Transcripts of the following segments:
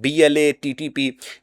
BLA, TTP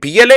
BLA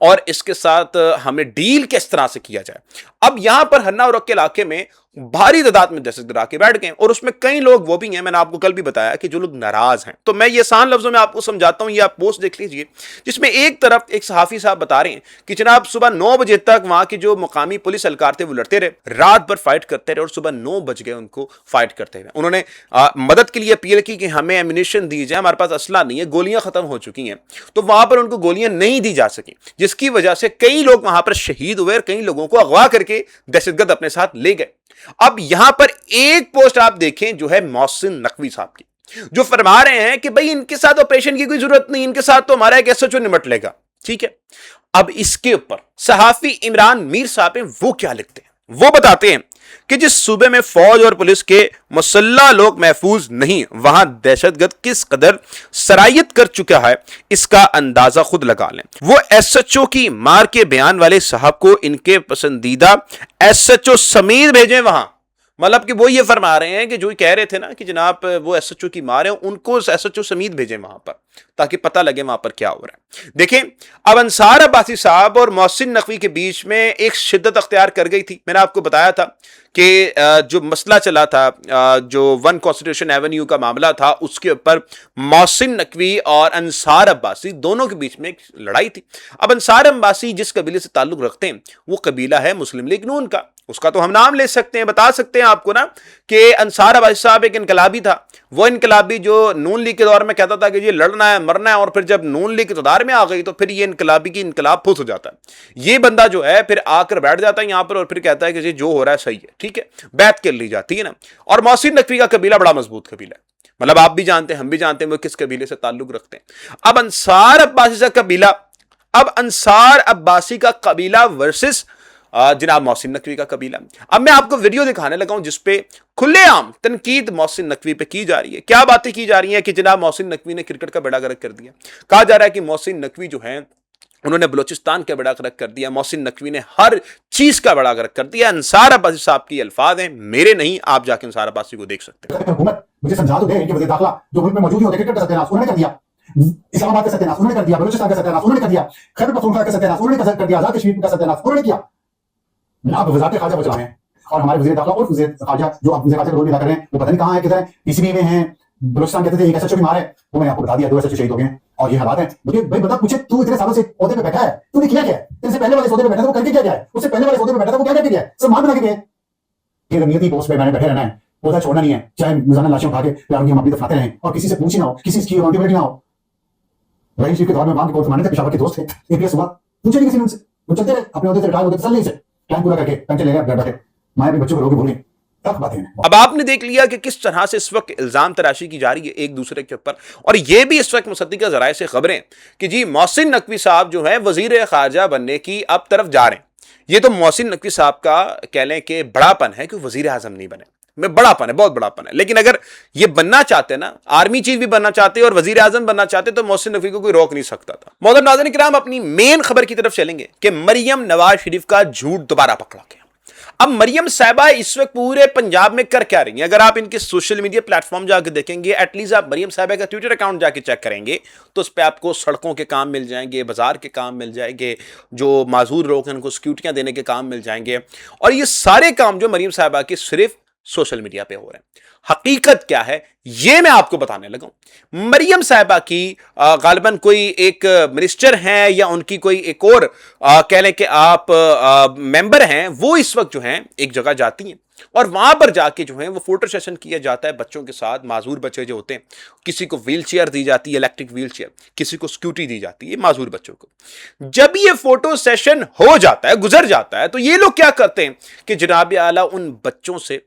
اور اس کے ساتھ ہمیں ڈیل کس طرح سے کیا جائے. اب یہاں پر ہنہ اور رق کے علاقے میں بھاری تعداد میں دہشت گرد آ کے بیٹھ گئے اور اس میں کئی لوگ وہ بھی ہیں, میں نے آپ کو کل بھی بتایا کہ جو لوگ ناراض ہیں. تو میں یہ آسان لفظوں میں آپ کو سمجھاتا ہوں, یہ آپ پوسٹ دیکھ لیجئے جس میں ایک طرف ایک صحافی صاحب بتا رہے ہیں کہ جناب صبح 9 بجے تک وہاں کے جو مقامی پولیس اہلکار تھے وہ لڑتے رہے, رات بھر فائٹ کرتے رہے اور صبح 9 بج گئے ان کو فائٹ کرتے ہوئے. انہوں نے مدد کے لیے اپیل کی کہ ہمیں ایمونیشن دی جائے, ہمارے پاس اسلحہ نہیں ہے, گولیاں ختم ہو چکی ہیں. تو وہاں پر ان کو گولیاں نہیں دی جا سکیں جس کی وجہ سے کئی لوگ وہاں پر شہید ہوئے اور کئی لوگوں کو اغوا کر کے دہشت گرد اپنے ساتھ لے گئے. اب یہاں پر ایک پوسٹ آپ دیکھیں جو ہے محسن نقوی صاحب کی, جو فرما رہے ہیں کہ بھئی ان کے ساتھ آپریشن کی کوئی ضرورت نہیں, ان کے ساتھ تو ہمارا ایک ایس ایچ او نمٹ لے گا. ٹھیک ہے, اب اس کے اوپر صحافی عمران میر صاحب ہیں, وہ کیا لکھتے ہیں؟ وہ بتاتے ہیں کہ جس صوبے میں فوج اور پولیس کے مسلح لوگ محفوظ نہیں, وہاں دہشت گرد کس قدر سرایت کر چکا ہے اس کا اندازہ خود لگا لیں. وہ ایس ایچ او کی مار کے بیان والے صاحب کو ان کے پسندیدہ ایس ایچ او سمیت بھیجیں وہاں. مطلب کہ وہ یہ فرما رہے ہیں کہ جو کہہ رہے تھے نا کہ جناب وہ ایس ایچ او کی مار ہیں, ان کو ایس ایچ او سمیت بھیجیں وہاں پر تاکہ پتہ لگے وہاں پر کیا ہو رہا ہے. دیکھیں, اب انصار عباسی صاحب اور محسن نقوی کے بیچ میں ایک شدت اختیار کر گئی تھی. میں نے آپ کو بتایا تھا کہ جو مسئلہ چلا تھا, جو ون کانسٹیٹیوشن ایونیو کا معاملہ تھا, اس کے اوپر محسن نقوی اور انصار عباسی دونوں کے بیچ میں ایک لڑائی تھی. اب انصار عباسی جس قبیلے سے تعلق رکھتے ہیں وہ قبیلہ ہے مسلم لیگ نون کا. اس کا تو ہم نام لے سکتے ہیں, بتا سکتے ہیں آپ کو نا کہ انصار عباسی صاحب ایک انقلابی تھا. وہ انقلابی جو نون لیگ کے دور میں کہتا تھا کہ یہ لڑنا ہے مرنا ہے, اور پھر جب نون لیگ اقتدار میں آ گئی تو پھر یہ انقلابی کی انقلاب پھوس ہو جاتا ہے. یہ بندہ جو ہے پھر آ کر بیٹھ جاتا ہے یہاں پر اور پھر کہتا ہے کہ جو ہو رہا ہے صحیح ہے, ٹھیک ہے, بیعت کر لی جاتی ہے نا. اور محسن نقوی کا قبیلہ بڑا مضبوط قبیلہ ہے, مطلب آپ بھی جانتے ہیں ہم بھی جانتے ہیں وہ کس قبیلے سے تعلق رکھتے ہیں. اب انصار عباسی کا قبیلہ ورسس جناب محسن نقوی کا قبیلہ. اب میں آپ کو ویڈیو دکھانے لگا ہوں جس پہ کھلے عام تنقید محسن نقوی پہ کی جا رہی ہے. کیا باتیں کی جا رہی ہیں کہ جناب محسن نقوی نے کرکٹ کا بیڑا غرق کر دیا. کہا جا رہا ہے کہ محسن نقوی جو ہیں انہوں نے بلوچستان کا بیڑا غرق کر دیا, محسن نقوی نے ہر چیز کا بیڑا غرق کر دیا. انصار عباسی صاحب کی الفاظ ہیں, میرے نہیں, آپ جا کے انصار عباسی کو دیکھ سکتے ہیں. حکومت مجھے سمجھا تو دے کہ وزیر داخلہ جو ملک میں موجود ہی ہوتے کرکٹ کا ستیاناش انہوں نے کر دیا, اسلام آباد کا ستیاناش انہوں نے کر دیا, بلوچستان کا ستیاناش انہوں نے کر دیا, خیبر پختونخوا کا ستیاناش انہوں نے کر دیا, آزاد کشمیر کا ستیاناش انہوں نے کیا. آپ وزارت خارجہ بچ رہے ہیں اور ہمارے وزیر داخلہ اور وزیر خارجہ جو آپ وزیر خارجہ کا رول ادا کر رہے ہیں وہ پتہ نہیں کہاں ہے, کدھر ہے, پی سی بی میں ہیں. بلوچستان کہتے تھے ایک ایس ایچ او کی مار ہے, وہ میں نے آپ کو بتا دیا 2 ایس ایچ او شہید ہو گئے ہیں اور یہ حالات ہیں. مجھے بھائی بتا پوچھے تو اتنے سالوں سے عہدے پہ بیٹھا ہے, تو نے کیا کیا ہے؟ تیرے سے پہلے والے عہدے پہ بیٹھا تھا وہ کر کے کیا گیا ہے؟ اس سے پہلے والے عہدے پہ بیٹھا تھا وہ کیا کر کے گیا ہے؟ سامان بنا کے گئے. یہ رنگیتی پوسٹ پہ میں نے بیٹھے رہنا ہے, عہدہ چھوڑنا نہیں ہے, چاہے روزانہ لاشیں اٹھا کے پیاروں کی ہم اپنی دفناتے رہیں اور کسی سے پوچھ نہ ہو, کسی کی اکاؤنٹیبلٹی نہ ہو. رحیم شریف کے دور میں وہاں کے کورٹ ماننے تھے, پشاور کے دوست تھے, اے پی ایس ہوا, پوچھے نہیں کسی نے ان سے, وہ چلتے رہے اپنے عہدے سے ریٹائر ہوتے تسلی سے ٹائم پورا کر کے پینچے لے گئے بیٹھے. میں اپنے بچوں کو روکے بھولیں. اب آپ نے دیکھ لیا کہ کس طرح سے اس وقت الزام تراشی کی جا رہی ہے ایک دوسرے کے اوپر, اور یہ بھی اس وقت مصدقہ ذرائع سے خبریں کہ جی محسن نقوی صاحب جو ہیں وزیر خارجہ بننے کی اب طرف جا رہے ہیں. یہ تو محسن نقوی صاحب کا کہہ لیں کہ بڑا پن ہے کہ وزیر اعظم نہیں بنے, میں بڑا پن ہے, بہت بڑا پن ہے. لیکن اگر یہ بننا چاہتے نا, آرمی چیف بھی بننا چاہتے اور وزیر اعظم بننا چاہتے تو محسن نقوی کو کوئی روک نہیں سکتا تھا. محترم ناظرین کرام, اپنی مین خبر کی طرف چلیں گے کہ مریم نواز شریف کا جھوٹ دوبارہ پکڑا گیا. اب مریم صاحبہ اس وقت پورے پنجاب میں کر کیا رہی ہیں؟ اگر آپ ان کے سوشل میڈیا پلیٹ فارم جا کے دیکھیں گے, ایٹ لیسٹ آپ مریم صاحبہ کا ٹویٹر اکاؤنٹ جا کے چیک کریں گے تو اس پہ آپ کو سڑکوں کے کام مل جائیں گے, بازار کے کام مل جائیں گے, جو معذور لوگ ہیں ان کو سیکورٹیاں دینے کے کام مل جائیں گے. اور یہ سارے کام جو مریم صاحبہ کے صرف سوشل میڈیا پہ ہو رہے ہیں. حقیقت کیا ہے یہ میں آپ کو بتانے لگا ہوں. مریم صاحبہ کی غالباً کوئی ایک منسٹر ہیں یا ان کی کوئی ایک اور کہہ لیں کہ آپ ممبر ہیں, وہ اس وقت جو ہیں ایک جگہ جاتی ہیں اور وہاں پر جا کے جو ہے وہ فوٹو سیشن کیا جاتا ہے بچوں کے ساتھ. معذور بچے جو ہوتے ہیں, کسی کو ویل چیئر دی جاتی ہے, الیکٹرک ویل چیئر, کسی کو سکیورٹی دی جاتی ہے معذور بچوں کو. جب یہ فوٹو سیشن ہو جاتا ہے, گزر جاتا ہے, تو یہ لوگ کیا کرتے ہیں کہ جناب اعلیٰ ان بچوں سے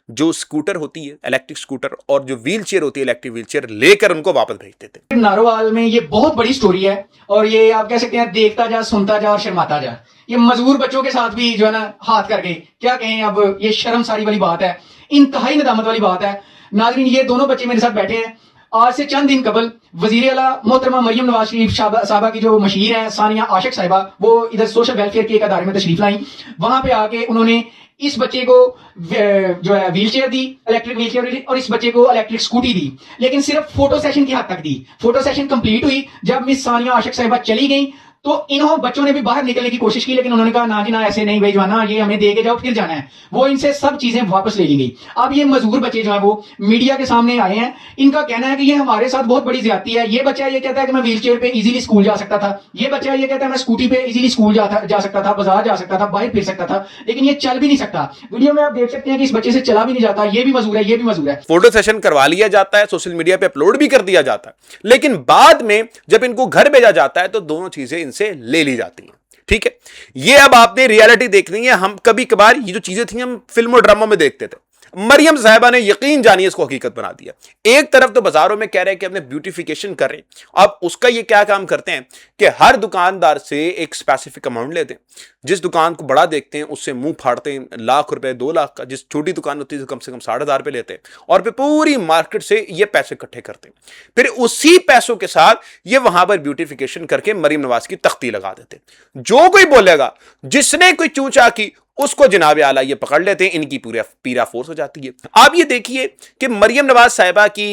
جو سکوٹر ہوتی ہے الیکٹرک سکوٹر اور جو ویل چیئر ہوتی ہے الیکٹرک ویل چیئر لے کر ان کو واپس بھیج دیتے ہیں. ناروال میں یہ بہت بڑی سٹوری ہے اور یہ آپ کہہ سکتے ہیں دیکھتا جا, سنتا جا اور شرماتا جا. یہ مزدور بچوں کے ساتھ بھی جو ہے نا ہاتھ کر کے کیا کہیں, اب یہ شرم ساری والی بات ہے, انتہائی ندامت والی بات ہے. ناظرین یہ دونوں بچے میرے ساتھ بیٹھے ہیں, آج سے چند دن قبل وزیر اعلیٰ محترمہ مریم نواز شریف صاحبہ کی جو مشیر ہیں ثانیہ عاشق صاحبہ، وہ ادھر سوشل ویلفیئر کے ایک ادارے میں تشریف لائیں. وہاں پہ آ کے انہوں نے اس بچے کو جو ہے ویل چیئر دی، الیکٹرک ویل چیئر دی، اور اس بچے کو الیکٹرک اسکوٹی دی، لیکن صرف فوٹو سیشن کی حد تک دی. فوٹو سیشن کمپلیٹ ہوئی، جب مس ثانیہ عاشق صاحبہ چلی گئیں تو انہوں بچوں نے بھی باہر نکلنے کی کوشش کی، لیکن انہوں نے کہا نا جی نا، ایسے نہیں بھائی جوانا، یہ ہمیں دے کے جاؤ پھر جانا ہے. وہ ان سے سب چیزیں واپس لے لی گئی. اب یہ مزدور بچے جو ہیں وہ میڈیا کے سامنے آئے ہیں. ان کا کہنا ہے کہ یہ ہمارے ساتھ بہت بڑی زیادتی ہے. یہ بچہ یہ کہتا ہے کہ میں ویل چیئر پہ ایزیلی اسکول جا سکتا تھا، یہ بچہ یہ کہتا ہے میں اسکوٹی پہ ایزیلی اسکول جا سکتا تھا، بازار جا سکتا تھا، باہر پھر سکتا تھا، لیکن یہ چل بھی نہیں سکتا. ویڈیو میں آپ دیکھ سکتے ہیں کہ اس بچے سے چلا بھی نہیں جاتا. یہ بھی مزدور ہے، یہ بھی مزدور ہے. فوٹو سیشن کروا لیا جاتا ہے، سوشل میڈیا پہ اپلوڈ بھی کر دیا جاتا ہے، لیکن بعد میں جب ان کو گھر بھیجا جاتا ہے تو دونوں چیزیں ان سے لے لی جاتی ہیں. ٹھیک ہے، یہ اب آپ نے ریالٹی دیکھنی ہے. ہم کبھی کبھار یہ جو چیزیں تھیں ہم فلم و ڈراموں میں دیکھتے تھے. مریم صاحبہ نے یقین جانی اس کو حقیقت بنا دیا. ایک طرف تو بازاروں میں کہہ رہے ہیں کہ ہم نے بیوٹیفیکیشن کر رہے ہیں، اب اس کا یہ کیا کام کرتے ہیں کہ ہر دکاندار سے ایک اسپیسیفک اماؤنٹ لیتے ہیں. جس دکان کو بڑا دیکھتے ہیں اس سے منہ پھاڑتے ہیں، لاکھ روپے 2 لاکھ کا. جس چھوٹی دکان ہوتی ہے کم سے کم 60,000 روپے لیتے ہیں، اور پھر پوری مارکیٹ سے یہ پیسے اکٹھے کرتے ہیں. پھر اسی پیسوں کے ساتھ یہ وہاں پر بیوٹیفیکیشن کر کے مریم نواز کی تختی لگا دیتے ہیں. جو کوئی بولے گا، جس نے کوئی چونچا کی، اس کو جناب اعلیٰ یہ پکڑ لیتے ہیں. ان کی پورا پیرا فورس ہو جاتی ہے. آپ یہ دیکھیے کہ مریم نواز صاحبہ کی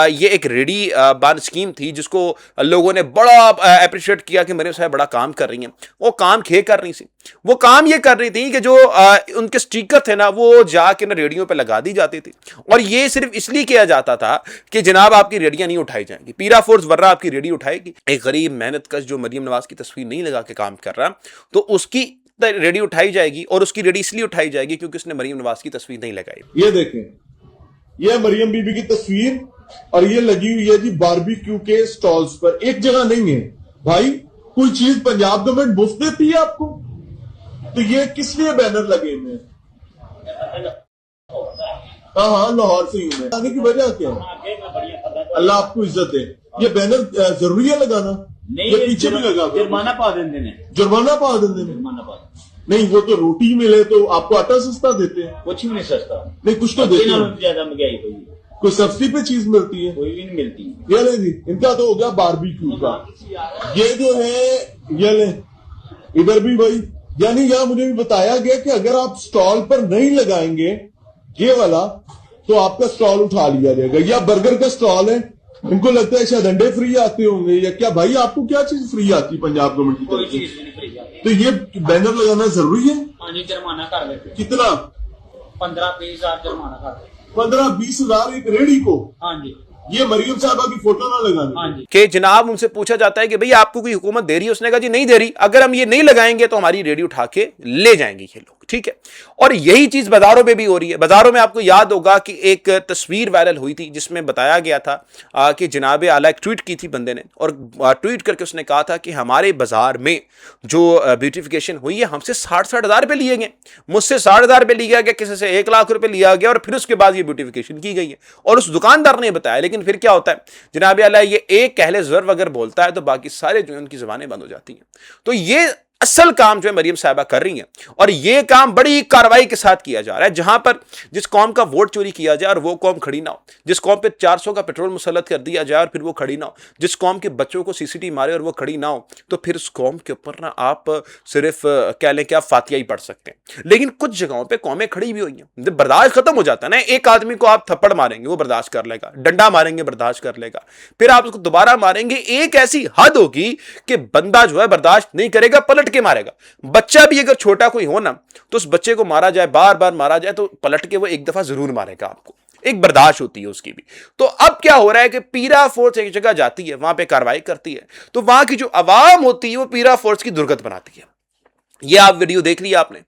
یہ ایک ریڈی بان اسکیم تھی جس کو لوگوں نے بڑا اپریشیٹ کیا کہ مریم صاحب بڑا کام کر رہی ہیں. وہ کام کر رہی تھی، وہ کام یہ کر رہی تھی کہ جو ان کے سٹیکر تھے نا، وہ جا کے نا ریڈیو پہ لگا دی جاتی تھی. اور یہ صرف اس لیے کیا جاتا تھا کہ جناب آپ کی ریڈیاں نہیں اٹھائی جائیں گی، پیرا فورس ورنہ آپ کی ریڈی اٹھائے گی. ایک غریب محنت کش جو مریم نواز کی تصویر نہیں لگا کے کام کر رہا، تو اس کی ریڈی اٹھائی جائے گی. اور اس کی ریڈی اس لیے اٹھائی جائے گی کیونکہ اس نے مریم نواز کی تصویر نہیں لگائی. یہ دیکھیں، یہ مریم بی بی کی تصویر، اور یہ لگی ہوئی ہے جی باربیکیو کے سٹالز پر. ایک جگہ نہیں ہے بھائی، کوئی چیز پنجاب گورنمنٹ مفت دیتی ہے آپ کو، تو یہ کس لیے بینر لگے ہوئے ہیں؟ ہاں لاہور سے ہی ہوں. آنے کی وجہ کیا ہے؟ اللہ آپ کو عزت دے. یہ بینر ضروری ہے لگانا؟ یہ پیچھے بھی لگا جرمانہ پا دیندے نے. جرمانہ پا دیندے نے؟ نہیں، وہ تو روٹی ملے تو آپ کو آٹا سستا دیتے ہیں. کچھ بھی نہیں سستا، نہیں کچھ تو دیتے ہیں. زیادہ مہنگائی ہوئی، کوئی سبسڈی پہ چیز ملتی ہے؟ کوئی بھی نہیں ملتی. یہ لیں جی، ان کا تو ہو گیا باربیکیو کا. یہ جو ہے یہ لیں ادھر بھی بھائی، یعنی یہاں مجھے بھی بتایا گیا کہ اگر آپ سٹال پر نہیں لگائیں گے یہ والا تو آپ کا سٹال اٹھا لیا جائے گا. یا برگر کا سٹال ہے، ان کو لگتا ہے شاید انڈے فری آتے ہوں گے یا کیا. بھائی آپ کو کیا چیز فری آتی پنجاب گورنمنٹ کی طرف سے؟ تو یہ بینر لگانا ضروری ہے. ہاں جی، جرمانہ کر دیتے. کتنا؟ 15-20 ہزار جرمانہ کر دیتے. 15-20 ہزار ایک ریڑھی کو. ہاں جی. یہ مریم صاحبہ کی فوٹو نہ لگانا کہ جناب ان سے پوچھا جاتا ہے کہ بھئی آپ کو کوئی حکومت دے رہی ہے؟ اس نے کہا جی نہیں دے رہی، اگر ہم یہ نہیں لگائیں گے تو ہماری ریڈی اٹھا کے لے جائیں گے یہ لوگ. ٹھیک ہے، اور یہی چیز بازاروں میں بھی ہو رہی ہے. بازاروں میں آپ کو یاد ہوگا کہ ایک تصویر وائرل ہوئی تھی جس میں بتایا گیا تھا کہ جناب اعلیٰ ایک ٹویٹ کی تھی بندے نے، اور ٹویٹ کر کے اس نے کہا تھا کہ ہمارے بازار میں جو بیوٹیفیکیشن ہوئی ہے ہم سے 60 ہزار روپے لیے گئے، مجھ سے 60,000 روپے لیا گیا، کسی سے 1 لاکھ روپے لیا گیا، اور پھر اس کے بعد یہ بیوٹیفیکیشن کی گئی ہے. اور اس دکاندار نے بتایا. لیکن پھر کیا ہوتا ہے جناب اعلیٰ، یہ ایک کہلے ضرب اگر بولتا ہے تو باقی سارے جو ہیں ان کی زبانیں بند ہو جاتی ہیں. تو یہ اصل کام جو ہے مریم صاحبہ کر رہی ہیں، اور یہ کام بڑی کارروائی کے ساتھ کیا جا رہا ہے. جہاں پر جس قوم کا ووٹ چوری کیا جائے اور وہ قوم کھڑی نہ ہو، جس قوم پہ 400 کا پیٹرول مسلط کر دیا جائے اور پھر وہ کھڑی نہ ہو، جس قوم کے بچوں کو CCTV مارے اور وہ کھڑی نہ ہو، تو پھر اس قوم کے اوپر نا آپ صرف کہہ لیں کہ آپ فاتحہ ہی پڑھ سکتے ہیں. لیکن کچھ جگہوں پہ قومیں کھڑی بھی ہوئی ہیں. جب برداشت ختم ہو جاتا ہے نا، ایک آدمی کو آپ تھپڑ ماریں گے وہ برداشت کر لے گا، ڈنڈا ماریں گے برداشت کر لے گا، پھر آپ اس کو دوبارہ ماریں گے. ایک ایسی حد ہوگی کہ بندہ جو ہے برداشت نہیں کرے گا، پلٹ کے مارے گا. بچہ بھی اگر چھوٹا کوئی ہو نا تو اس بچے کو مارا جائے، بار بار مارا جائے، تو پلٹ کے وہ ایک دفعہ ضرور مارے گا آپ کو. ایک برداشت ہوتی ہے اس کی بھی. تو اب کیا ہو رہا ہے کہ پیرا فورس ایک جگہ جاتی ہے، وہاں پہ کارروائی کرتی ہے، تو وہاں کی جو عوام ہوتی ہے وہ پیرا فورس کی درگت بناتی ہے. یہ آپ ویڈیو دیکھ لیا آپ نے،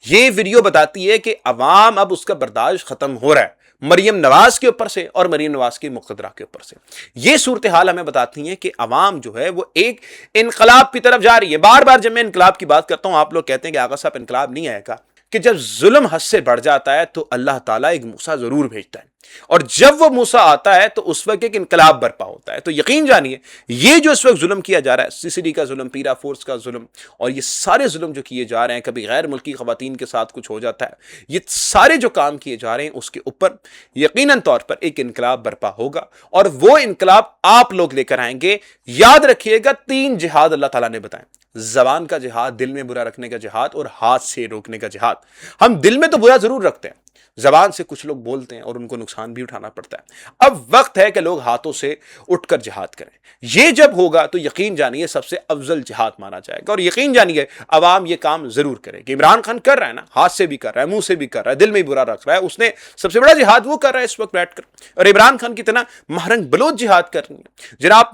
یہ ویڈیو بتاتی ہے کہ عوام اب اس کا برداشت ختم ہو رہا ہے مریم نواز کے اوپر سے اور مریم نواز کے مقتدرہ کے اوپر سے. یہ صورتحال ہمیں بتاتی ہیں کہ عوام جو ہے وہ ایک انقلاب کی طرف جا رہی ہے. بار بار جب میں انقلاب کی بات کرتا ہوں آپ لوگ کہتے ہیں کہ آقا صاحب انقلاب نہیں آئے گا. کہ جب ظلم حد سے بڑھ جاتا ہے تو اللہ تعالیٰ ایک موسیٰ ضرور بھیجتا ہے، اور جب وہ موسیٰ آتا ہے تو اس وقت ایک انقلاب برپا ہوتا ہے۔ تو یقین جانیے یہ جو اس وقت ظلم کیا جا رہا ہے، سی سی ڈی کا ظلم، پیرا فورس کا ظلم، اور یہ سارے ظلم جو کیے جا رہے ہیں، کبھی غیر ملکی خواتین کے ساتھ کچھ ہو جاتا ہے، یہ سارے جو کام کیے جا رہے ہیں اس کے اوپر یقیناً طور پر ایک انقلاب برپا ہوگا، اور وہ انقلاب آپ لوگ لے کر آئیں گے۔ یاد رکھیے گا 3 جہاد اللہ تعالیٰ نے بتائیں: زبان کا جہاد، دل میں برا رکھنے کا جہاد، اور ہاتھ سے روکنے کا جہاد۔ ہم دل میں تو برا ضرور رکھتے ہیں، زبان سے کچھ لوگ بولتے ہیں اور ان کو نقصان بھی اٹھانا پڑتا ہے۔ اب وقت ہے کہ لوگ ہاتھوں سے اٹھ کر جہاد کریں۔ یہ جب ہوگا تو یقین جانیے سب سے افضل جہاد مانا جائے گا، اور یقین جانیے عوام یہ کام ضرور کرے گی۔ عمران خان کر رہا ہے نا، ہاتھ سے بھی کر رہا ہے، منہ سے بھی کر رہا ہے، دل میں برا رکھ رہا ہے، اس نے سب سے بڑا جہاد وہ کر رہا ہے اس وقت بیٹھ کر، اور عمران خان کی طرح مہرنگ بلوچ جہاد کر رہی ہیں جناب،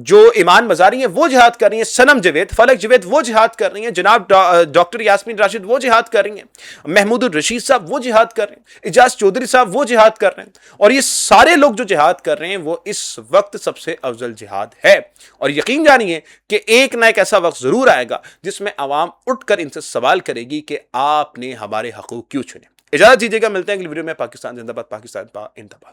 جو ایمان مزاری ہیں وہ جہاد کر رہی ہیں، صنم جوید، فلک جوید وہ جہاد کر رہی ہیں جناب، ڈاکٹر یاسمین راشد وہ جہاد کر رہی ہیں، محمود الرشید صاحب وہ جہاد کر رہے ہیں، اعجاز چودھری صاحب وہ جہاد کر رہے ہیں، اور یہ سارے لوگ جو جہاد کر رہے ہیں وہ اس وقت سب سے افضل جہاد ہے۔ اور یقین جانیے کہ ایک نہ ایک ایسا وقت ضرور آئے گا جس میں عوام اٹھ کر ان سے سوال کرے گی کہ آپ نے ہمارے حقوق کیوں چھینے۔ اجازت دیجیے گا، ملتے ہیں اگلی ویڈیو میں۔ پاکستان زندہ باد، پاکستان با انتباہ۔